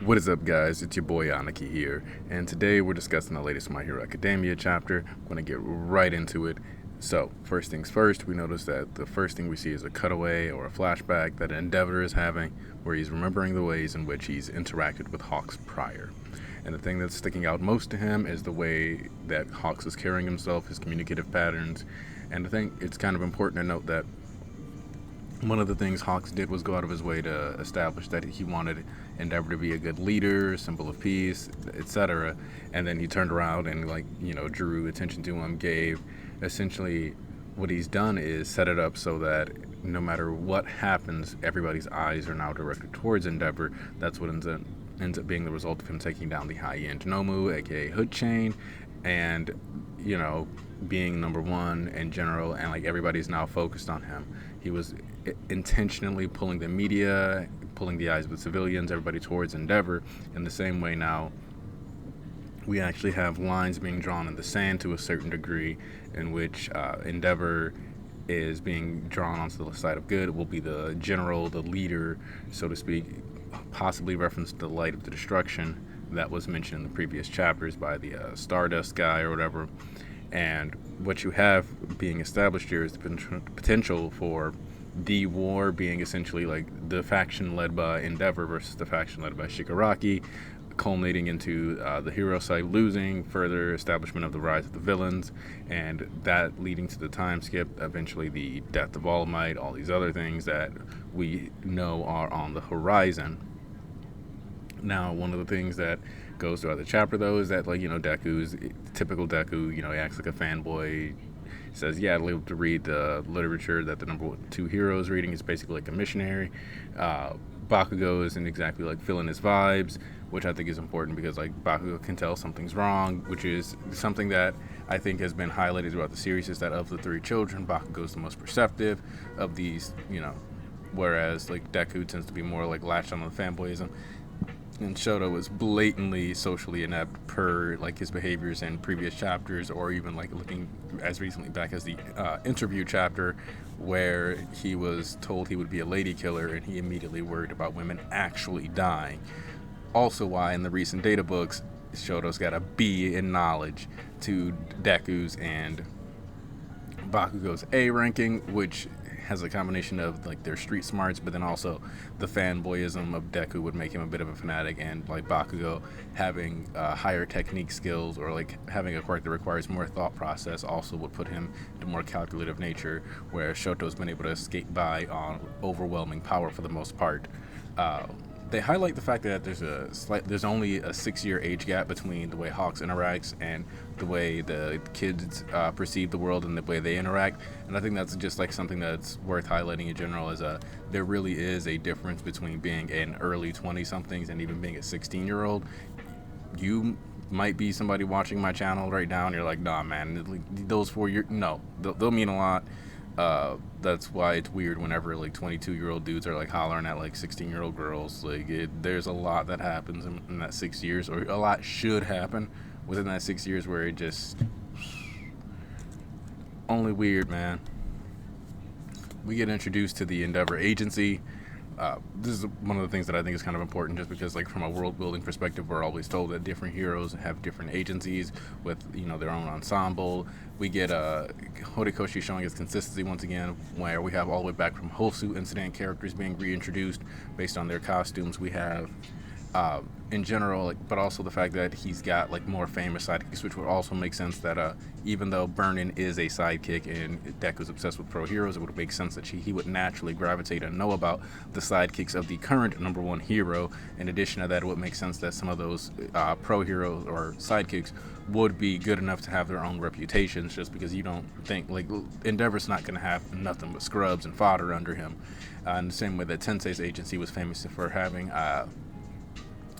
What is up, guys? It's your boy Aniki here, and today we're discussing the latest My Hero Academia chapter. I'm going to get right into it. So, first things first, we notice that the first thing we see is a cutaway or a flashback that Endeavor is having, where he's remembering the ways in which he's interacted with Hawks prior. And the thing that's sticking out most to him is the way that Hawks is carrying himself, his communicative patterns. And I think it's kind of important to note that one of the things Hawks did was go out of his way to establish that he wanted Endeavor to be a good leader, symbol of peace, etc. And then he turned around and, drew attention to him, gave essentially what he's done is set it up so that no matter what happens, everybody's eyes are now directed towards Endeavor. That's what ends up being the result of him taking down the high-end Nomu, aka Hood Chain, and, being number one in general, and everybody's now focused on him. He was intentionally pulling the media, pulling the eyes of the civilians, everybody towards Endeavor. In the same way now, we actually have lines being drawn in the sand to a certain degree in which Endeavor is being drawn onto the side of good. It will be the general, the leader, so to speak, possibly referenced the light of the destruction that was mentioned in the previous chapters by the Stardust guy or whatever. And what you have being established here is the potential for the war being essentially the faction led by Endeavor versus the faction led by Shigaraki, culminating into the hero side losing, further establishment of the rise of the villains, and that leading to the time skip, eventually the death of All Might, all these other things that we know are on the horizon. Now, one of the things that goes throughout the chapter, though, is that, Deku's typical Deku, he acts like a fanboy. He says, yeah, I'd love to read the literature that the number two hero is reading. He's basically like a missionary. Bakugo isn't exactly, feeling his vibes, which I think is important because, Bakugo can tell something's wrong, which is something that I think has been highlighted throughout the series, is that of the three children, Bakugo's the most perceptive of these, whereas, Deku tends to be more, latched on the fanboyism. And Shoto was blatantly socially inept per his behaviors in previous chapters, or even looking as recently back as the interview chapter where he was told he would be a lady killer and he immediately worried about women actually dying. Also why in the recent data books Shoto's got a B in knowledge to Deku's and Bakugo's A ranking, which has a combination of their street smarts, but then also the fanboyism of Deku would make him a bit of a fanatic, and Bakugo having higher technique skills or having a quirk that requires more thought process also would put him into more calculative nature, where Shoto's been able to skate by on overwhelming power for the most part. They highlight the fact that there's only a 6-year age gap between the way Hawks interacts and the way the kids perceive the world and the way they interact, and I think that's just something that's worth highlighting in general. Is there really is a difference between being an early 20-somethings and even being a 16-year-old. You might be somebody watching my channel right now and you're like, nah, man, those 4 years, no, they'll mean a lot. That's why it's weird whenever 22-year-old dudes are hollering at 16-year-old girls. There's a lot that happens in that 6 years, or a lot should happen within that 6 years, where it just only weird, man. We get introduced to the Endeavor Agency. This is one of the things that I think is kind of important, just because from a world building perspective, we're always told that different heroes have different agencies with their own ensemble. We get Horikoshi showing his consistency once again, where we have all the way back from Hosu incident characters being reintroduced based on their costumes. We have in general, but also the fact that he's got more famous sidekicks, which would also make sense that even though Burnin is a sidekick and Deku's obsessed with pro heroes, it would make sense that he would naturally gravitate and know about the sidekicks of the current number one hero. In addition to that, it would make sense that some of those pro heroes or sidekicks would be good enough to have their own reputations, just because you don't think Endeavor's not going to have nothing but scrubs and fodder under him. In the same way that Tensei's agency was famous for having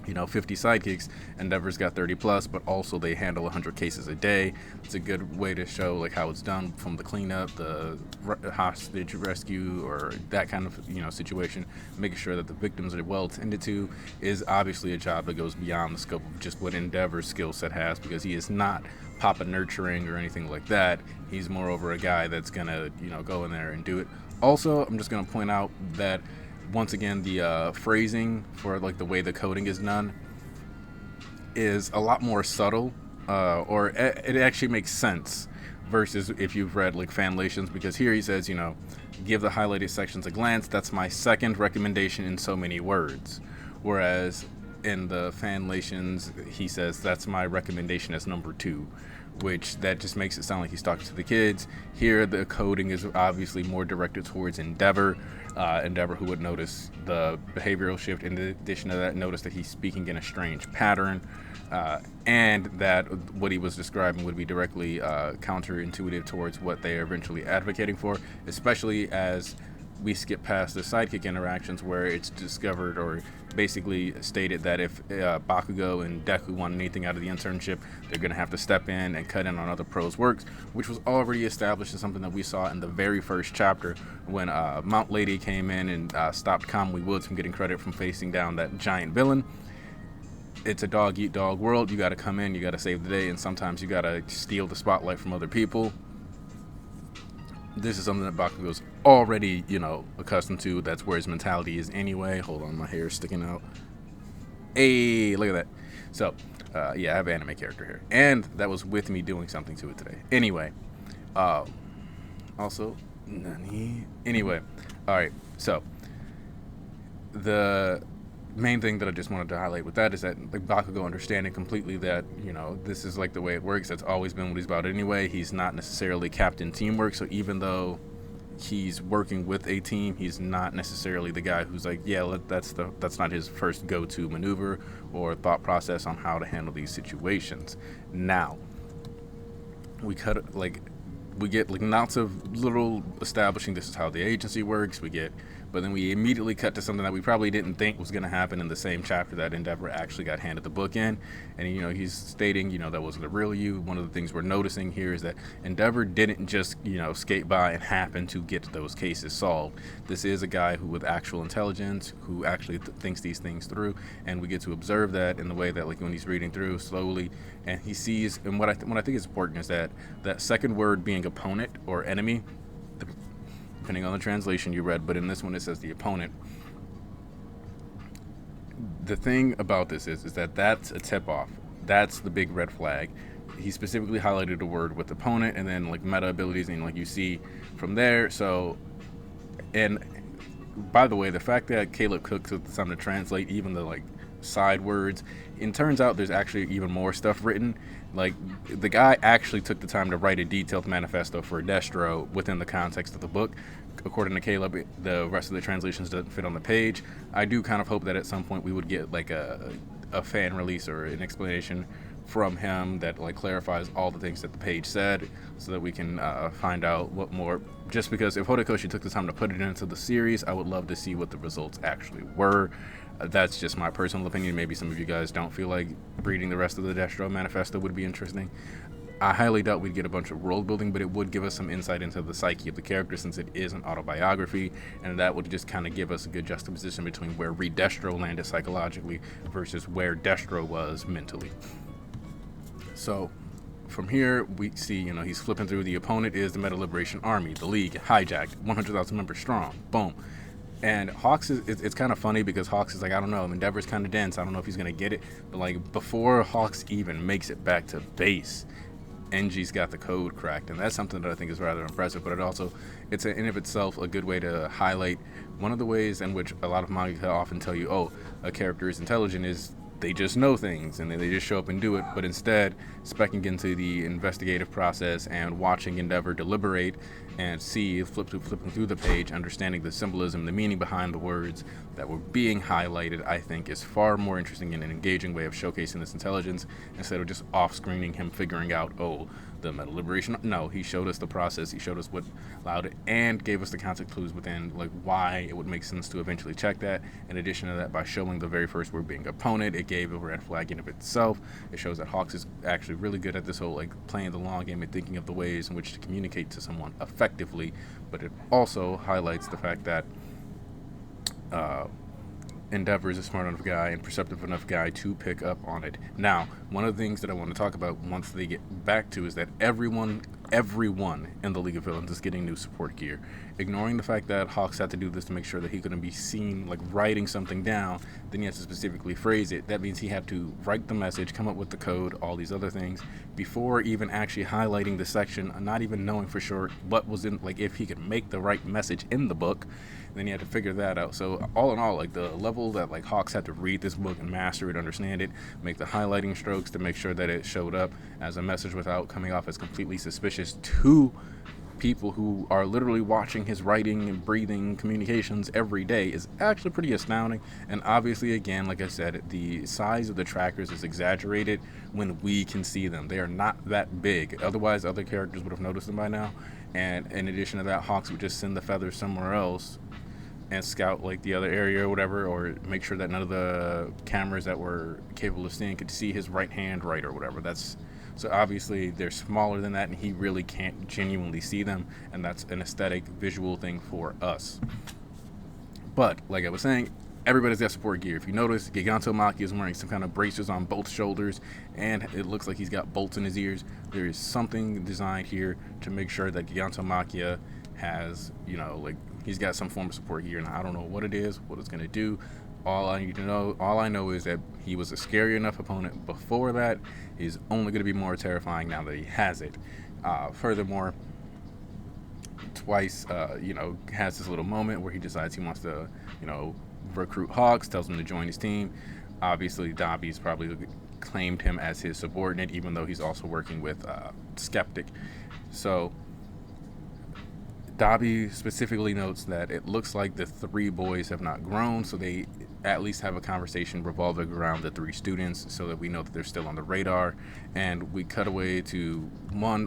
50 sidekicks, Endeavor's got 30 plus, but also they handle 100 cases a day. It's a good way to show how it's done, from the cleanup, the hostage rescue, or that kind of situation. Making sure that the victims are well tended to is obviously a job that goes beyond the scope of just what Endeavor's skill set has, because he is not Papa nurturing or anything like that. He's moreover a guy that's gonna go in there and do it. Also, I'm just gonna point out that once again, the phrasing for like the way the coding is done is a lot more subtle, or it actually makes sense versus if you've read like fanlations, because here he says, give the highlighted sections a glance. That's my second recommendation in so many words. Whereas in the fanlations, he says that's my recommendation as number 2, which that just makes it sound like he's talking to the kids. Here, the coding is obviously more directed towards Endeavor. Endeavor, who would notice the behavioral shift. In addition to that, notice that he's speaking in a strange pattern, and that what he was describing would be directly counterintuitive towards what they are eventually advocating for, especially as we skip past the sidekick interactions where it's discovered or basically stated that if Bakugo and Deku want anything out of the internship, they're going to have to step in and cut in on other pros' works, which was already established as something that we saw in the very first chapter when Mount Lady came in and stopped Kamui Woods from getting credit from facing down that giant villain. It's a dog-eat-dog world. You got to come in, you got to save the day, and sometimes you got to steal the spotlight from other people. This is something that Bakugo's already, accustomed to. That's where his mentality is anyway. Hold on, my hair is sticking out. Hey, look at that. So, I have an anime character here. And that was with me doing something to it today. Anyway, also, nani? Anyway, alright, so, the main thing that I just wanted to highlight with that is that like Bakugo understanding completely that this is like the way it works. That's always been what he's about anyway. He's not necessarily captain teamwork, so even though he's working with a team, he's not necessarily the guy who's like, that's not his first go-to maneuver or thought process on how to handle these situations. Now we get lots of little establishing this is how the agency works. But then we immediately cut to something that we probably didn't think was going to happen in the same chapter that Endeavor actually got handed the book in. And, he's stating, that wasn't the real you. One of the things we're noticing here is that Endeavor didn't just, skate by and happen to get those cases solved. This is a guy who with actual intelligence, who actually thinks these things through. And we get to observe that in the way that, like, when he's reading through slowly and he sees, and what I think is important is that second word being opponent or enemy, depending on the translation you read, but in this one it says the opponent. The thing about this is that that's a tip-off. That's the big red flag. He specifically highlighted the word with opponent and then like meta abilities, and like you see from there. So, and by the way, the fact that Caleb Cook took the time to translate even the like side words, it turns out there's actually even more stuff written. Like, the guy actually took the time to write a detailed manifesto for Destro within the context of the book. According to Caleb, the rest of the translations doesn't fit on the page. I do kind of hope that at some point we would get like a fan release or an explanation from him that like clarifies all the things that the page said, so that we can find out what more. Just because if Horikoshi took the time to put it into the series, I would love to see what the results actually were. That's just my personal opinion. Maybe some of you guys don't feel like reading the rest of the Destro manifesto would be interesting. I highly doubt we'd get a bunch of world building, but it would give us some insight into the psyche of the character, since it is an autobiography, and that would just kind of give us a good juxtaposition between where Reed Destro landed psychologically versus where Destro was mentally. So from here, we see, he's flipping through. The opponent is the Meta Liberation Army, the League, hijacked, 100,000 members strong. Boom. And Hawks it's kind of funny because Hawks is like, I don't know, Endeavor's kind of dense. I don't know if he's going to get it. But like before Hawks even makes it back to base, NG's got the code cracked. And that's something that I think is rather impressive. But it's in of itself a good way to highlight one of the ways in which a lot of manga often tell you, oh, a character is intelligent is they just know things and then they just show up and do it. But instead, specking into the investigative process and watching Endeavor deliberate and see flipping through the page, understanding the symbolism, the meaning behind the words that were being highlighted, I think is far more interesting and an engaging way of showcasing this intelligence, instead of just off-screening him figuring out, oh, the Meta Liberation. No, he showed us the process, he showed us what allowed it, and gave us the context clues within, like, why it would make sense to eventually check that. In addition to that, by showing the very first word being opponent, it gave a red flag in of itself. It shows that Hawks is actually really good at this whole, like, playing the long game and thinking of the ways in which to communicate to someone effectively, but it also highlights the fact that Endeavor is a smart enough guy and perceptive enough guy to pick up on it. Now, one of the things that I want to talk about once they get back to is that everyone everyone in the League of Villains is getting new support gear. Ignoring the fact that Hawks had to do this to make sure that he couldn't be seen like writing something down, then he has to specifically phrase it. That means he had to write the message, come up with the code, all these other things, before even actually highlighting the section, not even knowing for sure what was in, like if he could make the right message in the book. Then he had to figure that out. So all in all, like the level that like Hawks had to read this book and master it, understand it, make the highlighting strokes to make sure that it showed up as a message without coming off as completely suspicious to people who are literally watching his writing and breathing communications every day is actually pretty astounding. And obviously, again, like I said, the size of the trackers is exaggerated when we can see them. They are not that big. Otherwise, other characters would have noticed them by now. And in addition to that, Hawks would just send the feathers somewhere else and scout like the other area or whatever, or make sure that none of the cameras that were capable of seeing could see his right hand right or whatever. That's so obviously they're smaller than that, and he really can't genuinely see them, and that's an aesthetic visual thing for us. But like I was saying, everybody's got support gear. If you notice, Gigantomachia is wearing some kind of braces on both shoulders, and it looks like he's got bolts in his ears. There is something designed here to make sure that Gigantomachia has, like he's got some form of support gear, and I don't know what it is, what it's gonna do. All I know is that he was a scary enough opponent before that. He's only going to be more terrifying now that he has it. Furthermore, twice, has this little moment where he decides he wants to, recruit Hawks, tells him to join his team. Obviously, Dobby's probably claimed him as his subordinate, even though he's also working with Skeptic. So Dobby specifically notes that it looks like the three boys have not grown, so they at least have a conversation revolving around the three students so that we know that they're still on the radar. And we cut away to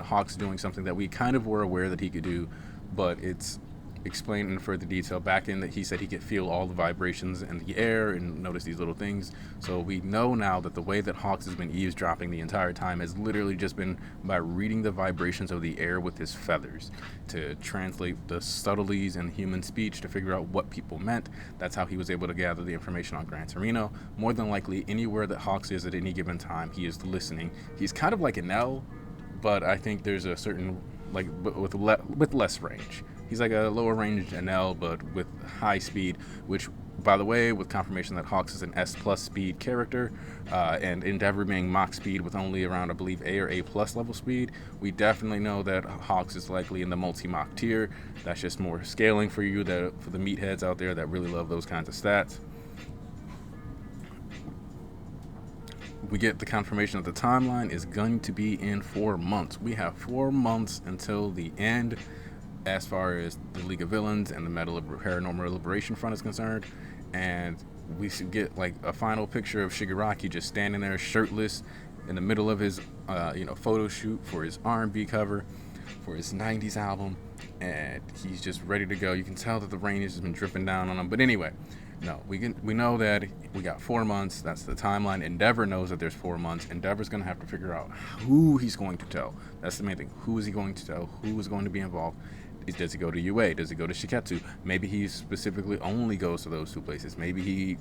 Hawks doing something that we kind of were aware that he could do, but it's explained in further detail back in that he said he could feel all the vibrations in the air and notice these little things. So we know now that the way that Hawks has been eavesdropping the entire time has literally just been by reading the vibrations of the air with his feathers to translate the subtleties in human speech to figure out what people meant. That's how he was able to gather the information on Gran Torino. More than likely, anywhere that Hawks is at any given time, he is listening. He's kind of like an L, but I think there's a certain, like, with less range. He's like a lower range NL, but with high speed, which, by the way, with confirmation that Hawks is an S plus speed character, and Endeavor being Mach speed with only around, I believe, A or A plus level speed, we definitely know that Hawks is likely in the multi-Mach tier. That's just more scaling for you, for the meatheads out there that really love those kinds of stats. We get the confirmation that the timeline is going to be in 4 months. We have 4 months until the end as far as the League of Villains and the Paranormal Liberation Front is concerned, and we should get like a final picture of Shigaraki just standing there shirtless in the middle of his photo shoot for his R&B cover for his 90s album, and he's just ready to go. You can tell that the rain has just been dripping down on him, but anyway, no, we know that we got 4 months. That's the timeline. Endeavor knows that there's 4 months. Endeavor's going to have to figure out who he's going to tell. That's the main thing. Who is he going to tell? Who is going to be involved? Does he go to UA? Does he go to Shiketsu? Maybe he specifically only goes to those two places. Maybe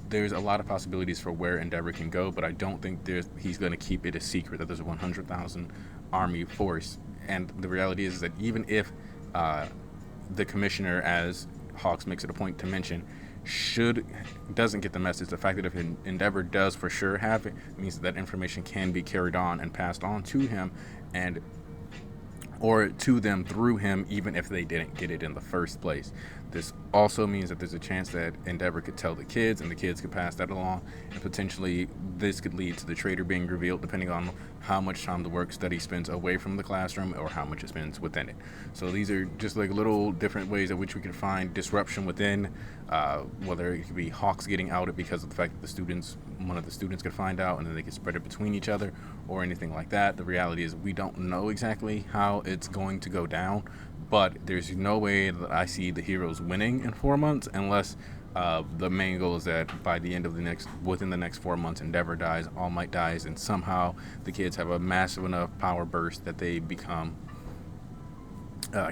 there's a lot of possibilities for where Endeavor can go, but I don't think he's going to keep it a secret that there's a 100,000 army force. And the reality is that even if the commissioner, as Hawks makes it a point to mention, doesn't get the message, the fact that if Endeavor does for sure have it means that information can be carried on and passed on to him or to them through him, even if they didn't get it in the first place. This also means that there's a chance that Endeavor could tell the kids, and the kids could pass that along, and potentially this could lead to the traitor being revealed, depending on how much time the work study spends away from the classroom or how much it spends within it. So these are just like little different ways in which we can find disruption within, whether it could be Hawks getting outed because of the fact that one of the students could find out and then they could spread it between each other or anything like that. The reality is we don't know exactly how it's going to go down, but there's no way that I see the heroes winning in 4 months unless the main goal is that by the end of within the next 4 months, Endeavor dies, All Might dies, and somehow the kids have a massive enough power burst that they become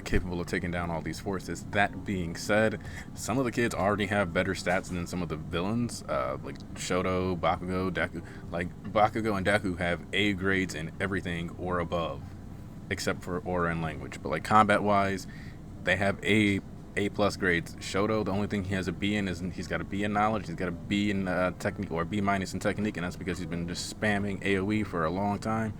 capable of taking down all these forces. That being said, some of the kids already have better stats than some of the villains, like Shoto, Bakugo, Deku. Like Bakugo and Deku have A grades in everything or above. except for aura and language. But like combat wise, they have A plus grades. Shoto, the only thing he has a B in is he's got a B in knowledge, he's got a B in technique, or B minus in technique, and that's because he's been just spamming AoE for a long time.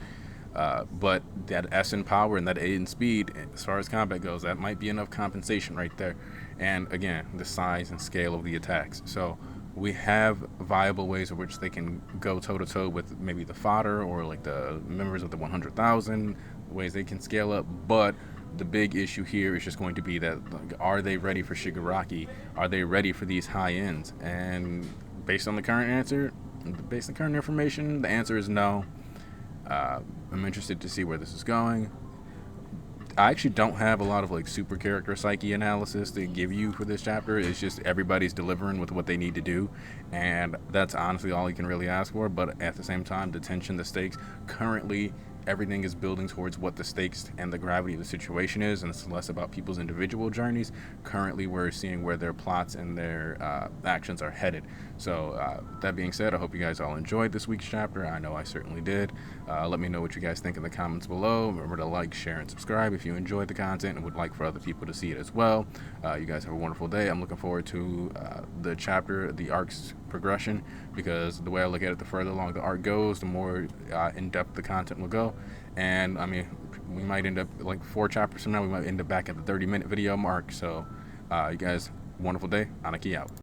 But that S in power and that A in speed, as far as combat goes, that might be enough compensation right there. And again, the size and scale of the attacks. So we have viable ways in which they can go toe to toe with maybe the fodder or like the members of the 100,000, ways they can scale up. But the big issue here is just going to be that, like, are they ready for Shigaraki? Are they ready for these high ends? And based on the current information, the answer is no. I'm interested to see where this is going. I actually don't have a lot of like super character psyche analysis to give you for this chapter. It's just everybody's delivering with what they need to do, and that's honestly all you can really ask for. But at the same time, the tension, the stakes, currently everything is building towards what the stakes and the gravity of the situation is, and it's less about people's individual journeys. Currently, we're seeing where their plots and their actions are headed. So that being said, I hope you guys all enjoyed this week's chapter. I know I certainly did. Let me know what you guys think in the comments below. Remember to like, share, and subscribe if you enjoyed the content and would like for other people to see it as well. You guys have a wonderful day. I'm looking forward to the chapter, the arc's progression, because the way I look at it, the further along the arc goes, the more in-depth the content will go. And I mean, we might end up like 4 chapters from now, we might end up back at the 30-minute video mark. So you guys, wonderful day. Anaki out.